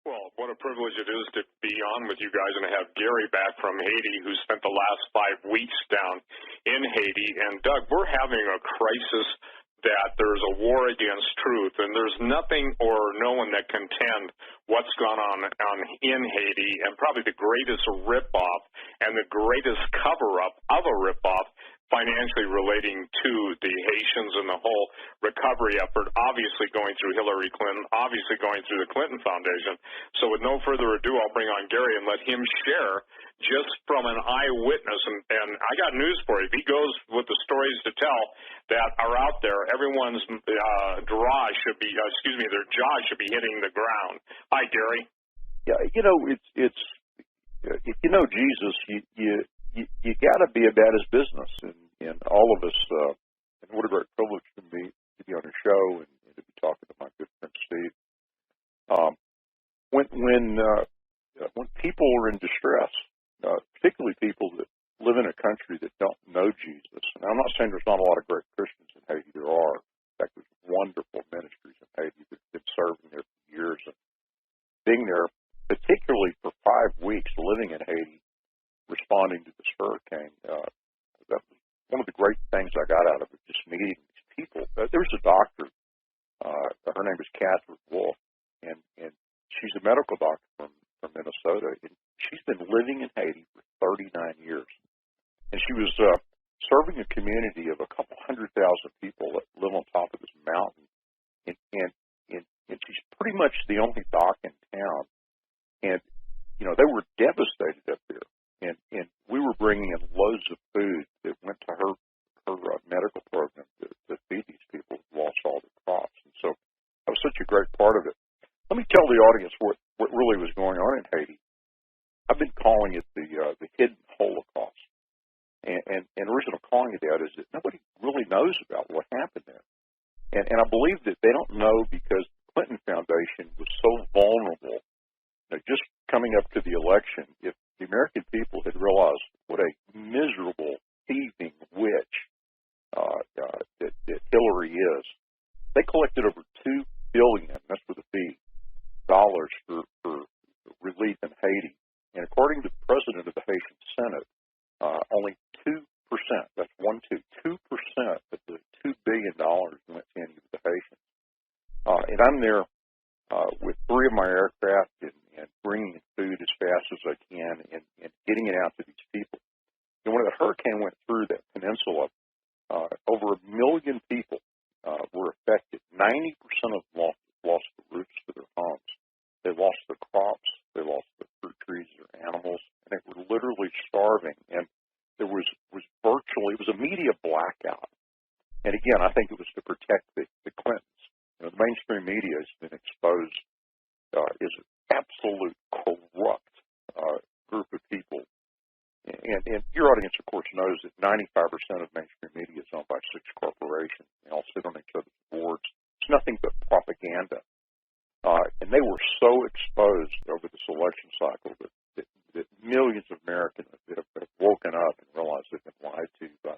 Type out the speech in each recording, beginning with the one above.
Well, what a privilege it is to be on with you guys and to have Gary back from Haiti, who spent the last 5 weeks down in Haiti. And, Doug, we're having a crisis that there's a war against truth, and there's nothing or no one that contend what's gone on in Haiti, and probably the greatest ripoff and the greatest cover-up of a ripoff financially relating to the Haitians and the whole recovery effort, obviously going through Hillary Clinton, obviously going through the Clinton Foundation. So with no further ado, I'll bring on Gary and let him share just from an eyewitness. And I got news for you. If he goes with the stories to tell that are out there, everyone's their jaw should be hitting the ground. Hi, Gary. Yeah, it's if you know Jesus, you got to be about his business, and all of us. And what a great privilege to be on a show and to be talking to my good friend Steve. When people are in distress, particularly people that live in a country that don't know Jesus, and I'm not saying there's not a lot of great Christians in Haiti. There are. In fact, there's wonderful ministries in Haiti that have been serving there for years, and being there, particularly for 5 weeks, living in Haiti, responding to this hurricane. That was one of the great things I got out of it, just meeting these people. There's a doctor. Her name is Wolf, and she's a medical doctor from Minnesota. And she's been living in Haiti for 39 years. And she was serving a community of a couple 100,000 people that live on top of this mountain. And she's pretty much the only doc in town. And, they were devastated up there. And we were bringing in loads of food that went to her medical program to feed these people who lost all their crops. And so that was such a great part of it. Let me tell the audience what really was going on in Haiti. I've been calling it the hidden Holocaust. And the reason I'm calling it that is that nobody really knows about what happened there. And I believe that they don't know because the Clinton Foundation was so vulnerable. Just coming up to the election, if the American people had realized what a miserable, thieving witch that Hillary is, they collected over $2 billion, that's with a B, dollars for relief in Haiti. And according to the president of the Haitian Senate, only 2%, that's 2% of the $2 billion went to any of the Haitians. And I'm there with 3 of my aircraft and bringing food as fast as I can and getting it out to these people. And when the hurricane went through that peninsula, over 1 million people were affected. 90% of them lost the roofs to their homes. They lost their crops. They lost their fruit trees, their animals, and they were literally starving. And there was virtually, it was a media blackout. And again, I think it was to protect the Clintons. The mainstream media has been exposed as an absolute corrupt group of people. And your audience, of course, knows that 95% of mainstream media is owned by 6 corporations. They all sit on each other's boards. It's nothing but propaganda. And they were so exposed over this election cycle that millions of Americans have woken up and realized they've been lied to by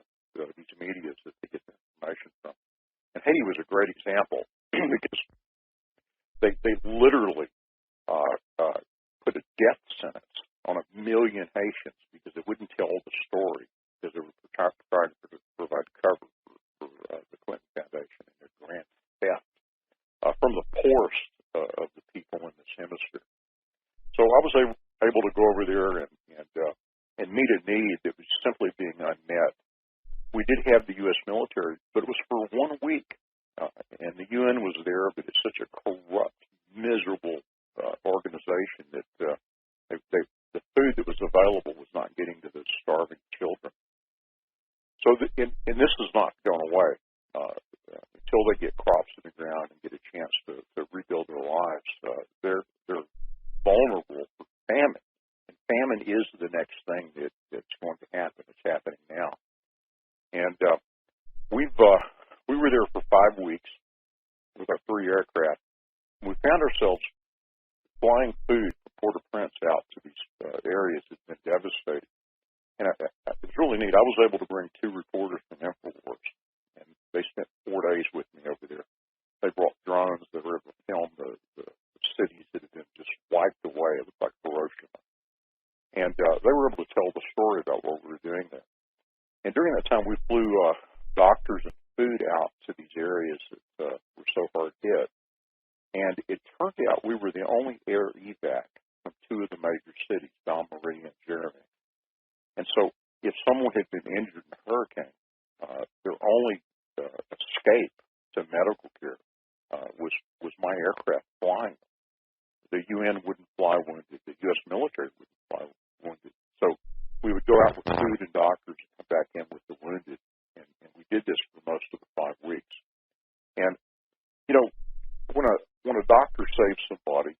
these medias that they get their information from. And Haiti was a great example because they literally put a death sentence on 1 million Haitians because they wouldn't tell the story because they were trying to provide cover for the Clinton Foundation and their grand theft from the poorest of the people in this hemisphere. So I was able to go over there and meet a need that was simply being unmet. We did have the U.S. military, but it was for 1 week. And the UN was there, but it's such a corrupt, miserable organization that the food that was available was not getting to the starving children. So, and this is not going away until they get crops in the ground and get a chance to rebuild their lives. They're vulnerable for famine, and famine is the next thing that's going to happen. It's happening now, and we were there for 5 weeks with our 3 aircraft. We found ourselves flying food from Port-au-Prince out to these areas that had been devastated. And it was really neat. I was able to bring 2 reporters from InfoWars, and they spent 4 days with me over there. They brought drones that were able to film the cities that had been just wiped they were able to tell the story about what we were doing there. And during that time, we flew doctors and food out to these areas that were so hard hit. And it turned out we were the only air evac from two of the major cities, Marie and Jeremy. And so if someone had been injured in a hurricane, their only escape to medical care was my aircraft flying. The UN wouldn't fly wounded. The U.S. military wouldn't fly wounded. So we would go out with food and doctors and come back in with the wounded. And we did this for most of the 5 weeks. And, you know, when a doctor saves somebody,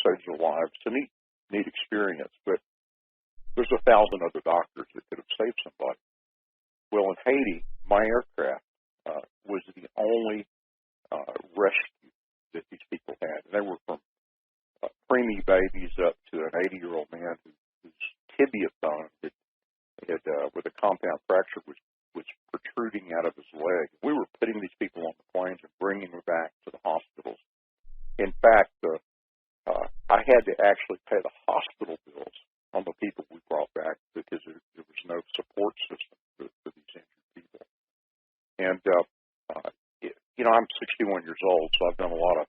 saves their lives, it's a neat experience. But there's 1,000 other doctors that could have saved somebody. Well, in Haiti, my aircraft was the only rescue that these people had. And they were from preemie babies up to an 80-year-old man whose tibia bone had with a compound fracture was protruding out of his leg. We were putting these people on the planes and bringing them back to the hospitals. In fact, I had to actually pay the hospital bills on the people we brought back because there was no support system for these injured people. And, you know, I'm 61 years old, so I've done a lot of,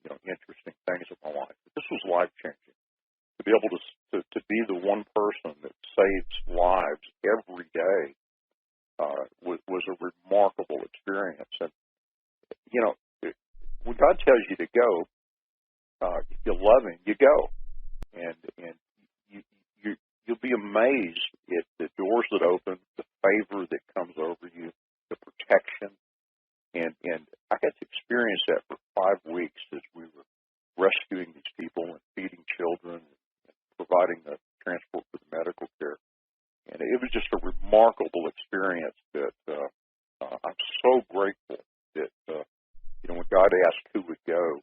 you know, interesting things in my life. But this was life-changing. To be able to be the one person that saves lives every day was a remarkable experience. And, you know, when God tells you to go, if you love Him, you go. And you'll be amazed at the doors that open, the favor that comes over you, the protection. And I got to experience that for 5 weeks as we were rescuing these people and feeding children and providing the transport for the medical care. And it was just a remarkable experience that I'm so grateful that, you know, when God asked who would go,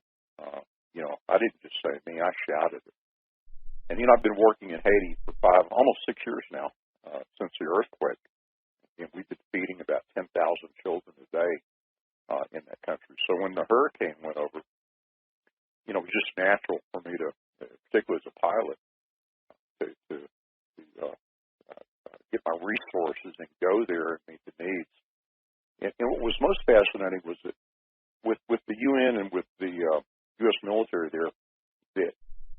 you know, I didn't just say me, I shouted it. And, you know, I've been working in Haiti for almost 6 years now, since the earthquake. And we've been feeding about 10,000 children a day in that country. So when the hurricane went over, you know, it was just natural for me to, particularly as a pilot, to get my resources and go there and meet the needs. And what was most fascinating was that with the UN and with the U.S. military there, that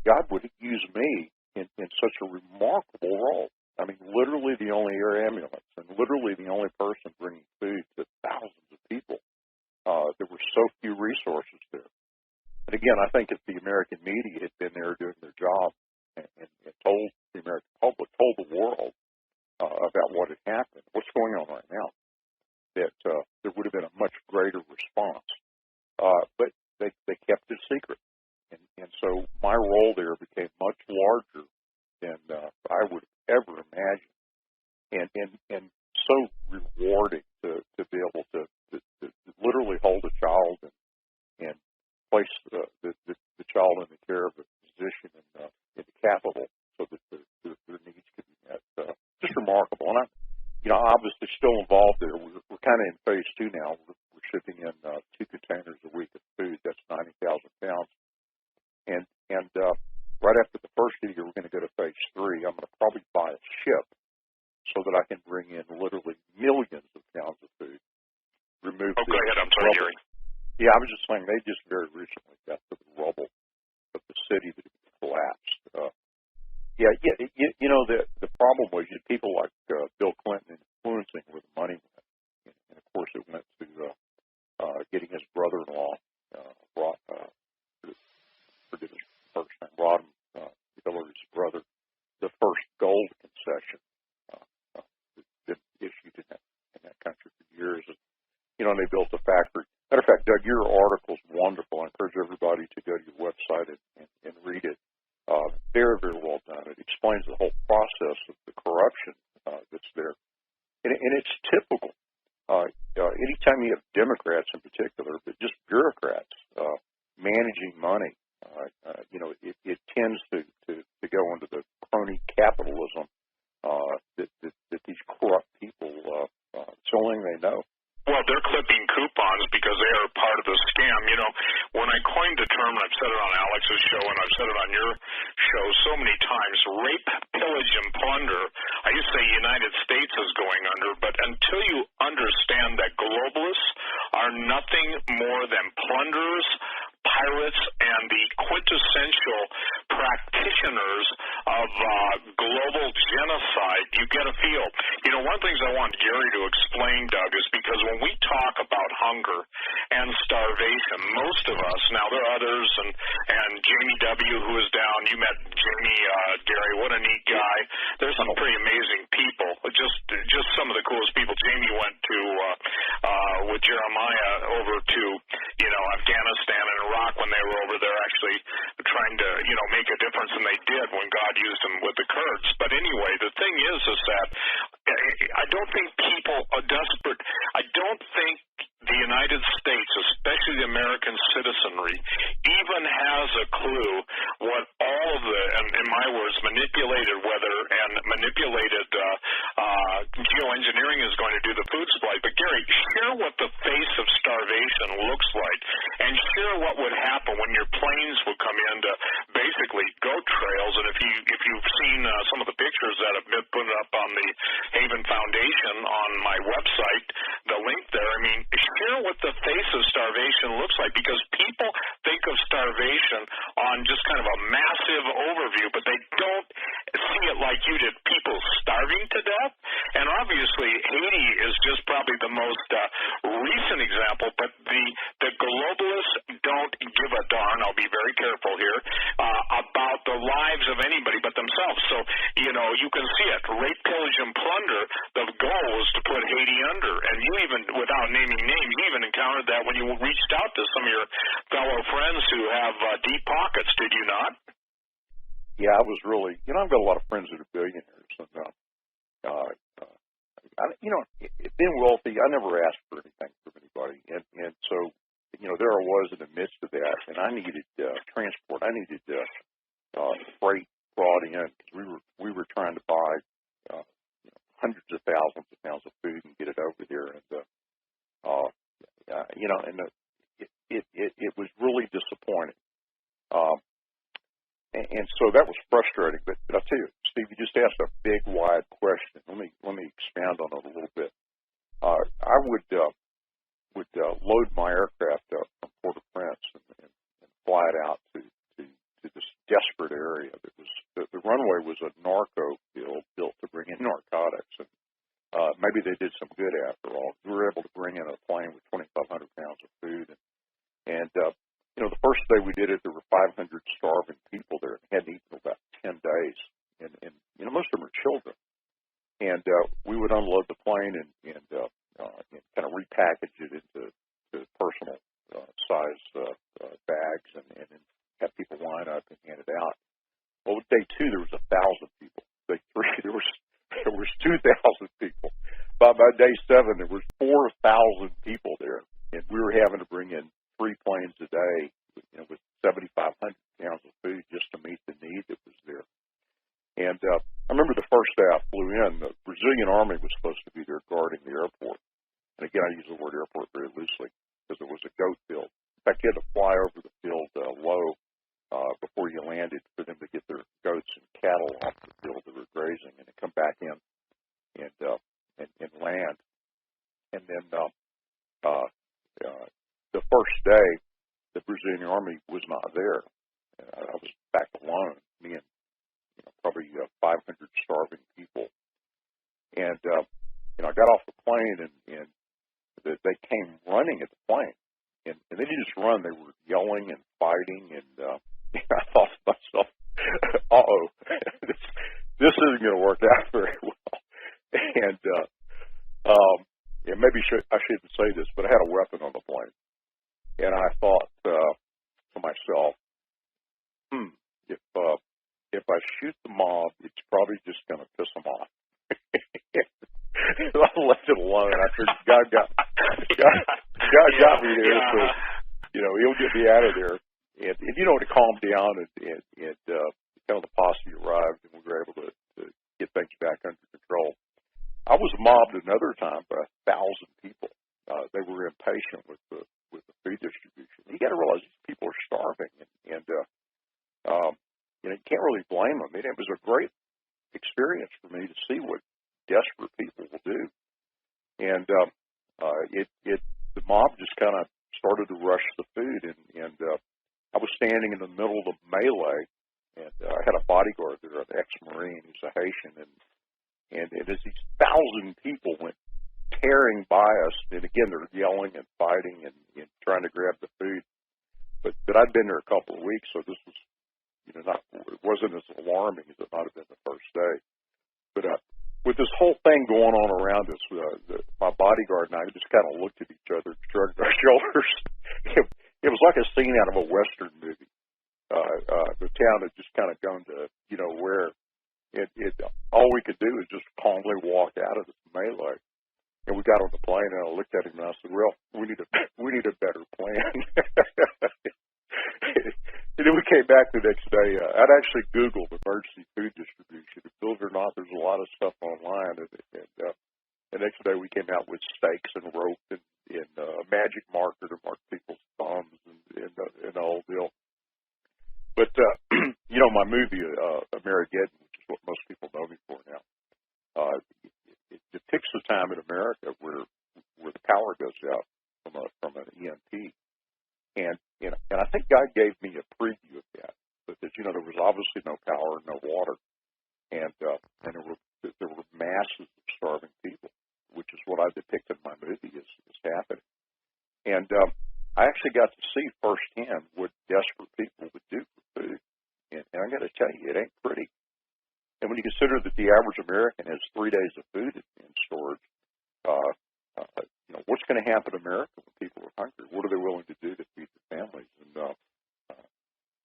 God would use me in such a remarkable role. I mean, literally the only air ambulance and literally the only person bringing food to thousands of people. There were so few resources there. And again, I think if the American media had been there doing their job and told the American public, told the world about what had happened, what's going on right now, that there would have been a much greater response. But they kept it secret. And so my role there became much larger than I would ever imagine. And so rewarding to be able to literally hold a child and place the child in the care of a physician in the capital so that their needs could be met. Just remarkable. And I'm, you know, obviously still involved there. We're kind of in phase 2 now. We're shipping in 2 containers a week of food. That's 90,000 pounds. And right after the first year, we're going to go to phase 3. I'm going to probably buy a ship so that I can bring in literally millions of pounds of food. Remove go ahead. I'm sorry, Gary. Yeah, I was just saying they just very recently got to the rubble of the city that had collapsed. You know, the problem was you had people like Bill Clinton influencing where the money went. And of course, it went to getting his brother-in-law, forget his first name, Rodham, Hillary's brother, the first gold concession that issued in that country for years. And, you know, and they built a factory. Matter of fact, Doug, your article's wonderful. I encourage everybody to go to your website and read it. Very, very well done. It explains the whole process of the corruption that's there. And it's typical. Anytime you have Democrats in particular, but just bureaucrats managing money, you know, it tends to go into the crony capitalism that these corrupt people, it's the only thing they know. Well, they're clipping coupons because they are part of the scam. You know, when I coined the term, and I've said it on Alex's show, and I've said it on your show so many times, rape, pillage, and plunder. I used to say the United States is going under, but until you understand that globalists are nothing more than plunderers, pirates, and the quintessential practitioners of global genocide, you get a feel. You know, one of the things I want Gary to explain, Doug, is because when we talk about hunger and starvation, most of us, now there are others, and Jamie W., who is down, you met Jamie, Gary, what a neat guy. There's some pretty amazing people, just some of the coolest people. Jamie went to, with Jeremiah, over to, Afghanistan and Iraq when they were over there actually trying to, make a difference, and they did when God used them with the Kurds. But anyway, the thing is that I don't think people are desperate. I don't think the United States, especially the American citizenry, even has a clue what all of the, and in my words, manipulated weather and manipulated geoengineering is going to do the food supply. But Gary, share what the face of starvation looks like, and share what would happen when your planes would come in to basically goat trails. And if you've seen some of the pictures that have been put up on the Haven Foundation on my website, the link there, I mean, share what the face of starvation looks like, because people think of starvation on just kind of a massive overview, but they don't see it like you did, people starving to death. And obviously Haiti is just probably the most recent example, but the globalists don't give a darn, I'll be very careful here, about the lives of anybody but themselves. So, you can see it, rape, pillage, and plunder. The goal was to put Haiti under, and you even, without naming names, you even encountered that when you reached out to some of your fellow friends who have deep pockets, did you not? Yeah, I was really, I've got a lot of friends that are billionaires, and being wealthy, I never asked for anything from anybody, and so, there I was in the midst of that, and I needed transport. I needed freight brought in, because we were trying to buy hundreds of thousands of pounds of food and get it over there, and it was really disappointing, and so that was frustrating. But I'll tell you, Steve, you just asked a big, wide question. Let me expound on it a little bit. I would load my aircraft up from Port-au-Prince and fly it out to this desperate area. That was the runway was a narco field built to bring in narcotics, and maybe they did some good after all. We were able to bring in a plane with 2,500 pounds of food, and the first day we did it, there were 500 starving people there, and hadn't eaten for about 10 days, and most of them are children, and we would unload the plane and kind of repackage it into personal size bags, and then have people line up and hand it out. Well, day 2 there was 1,000 people. Day 3 there was 2,000 people. By day 7 there was 4,000 people there, and we were having to bring in 3 planes a day, with 7,500 pounds of food just to meet the need that was there. And I remember the first day I flew in, the Brazilian Army was supposed to be there guarding the airport. And again, I use the word airport very loosely because it was a goat field. In fact, you had to fly over the field low before you landed for them to get their goats and cattle off the field that were grazing, and then come back in and land. And then the first day, the Brazilian Army was not there. I was back alone, me and probably 500 starving people. And I got off the plane, and they came running at the plane, and they didn't just run; they were yelling and fighting. And I thought to myself, "Uh-oh, this isn't going to work out very well." And maybe I shouldn't say this, but I had a weapon on the plane, and I thought to myself, if I shoot the mob, it's probably just going to piss them off. I left it alone. I figured God got me there, so He'll get me out of there. And to calm down, and kind of the posse arrived, and we were able to get things back under control. I was mobbed another time by 1,000 people. They were impatient with the food distribution. You got to realize these people are starving, and you can't really blame them. It was a great experience for me to see what desperate people will do. And the mob just kind of started to rush the food, and I was standing in the middle of the melee, and I had a bodyguard there, an ex-Marine, who's a Haitian, and as these 1,000 people went tearing by us, and again, they're yelling and fighting and trying to grab the food. But I'd been there a couple of weeks, so this was, it wasn't as alarming as it might have been the first day. But with this whole thing going on around us, my bodyguard and I just kind of looked at each other, shrugged our shoulders. It was like a scene out of a Western movie. The town had just kind of gone to, where all we could do is just calmly walk out of this melee. And we got on the plane, and I looked at him, and I said, well, we need a better plan. And then we came back the next day. I'd actually Googled emergency food distribution. Believe it or not, there's a lot of stuff online. And the next day we came out with stakes and rope and a magic marker to mark people's thumbs and the whole deal. But, my movie, Amerigeddon, which is what most people know me for now, it depicts the time in America where the power goes out from an EMP. And I think God gave me a preview of that, because there was obviously no power, no water, and there were masses of starving people, which is what I depicted in my movie is happening. And I actually got to see firsthand what desperate people would do for food, and I got to tell you, it ain't pretty. And when you consider that the average American has 3 days of food in storage, what's going to happen in America when people are hungry? What are they willing to do to feed their families? And,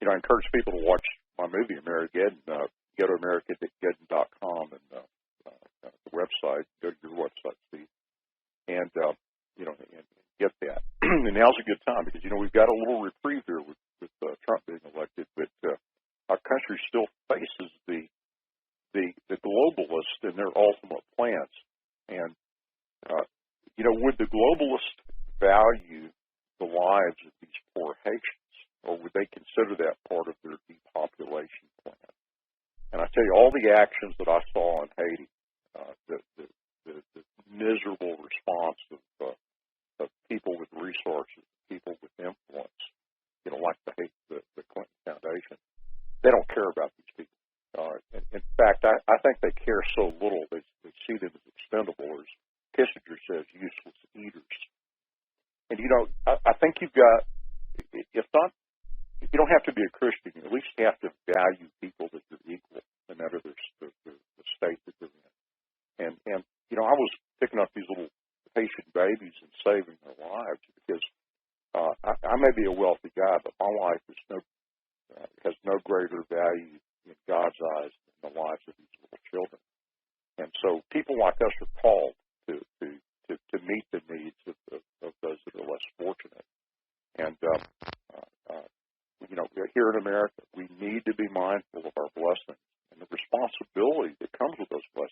I encourage people to watch my movie, Amerigeddon. Go to Amerigeddon.com and the website. Go to your website, Steve, and get that. And now's a good time because, we've got a little reprieve here with Trump being elected, but our country still faces the globalists and their ultimate plans. And, would the globalists value the lives of these poor Haitians, or would they consider that part of their depopulation plan? And I tell you, all the actions that I saw in Haiti, the miserable response of people with resources, people with influence, like the Clinton Foundation, they don't care about these people. In fact, I think they care so little, they see them as expendable, or as Kissinger says, useless eaters. And, I think you've got, if you don't have to be a Christian, you at least have to value people that you're equal, no matter the state that they're in. And I was picking up these little Haitian babies and saving their lives because I may be a wealthy guy, but my life has no greater value in God's eyes than the lives of these little children. And so people like us are called to meet the needs of those that are less fortunate. And, here in America, we need to be mindful of our blessings and the responsibility that comes with those blessings.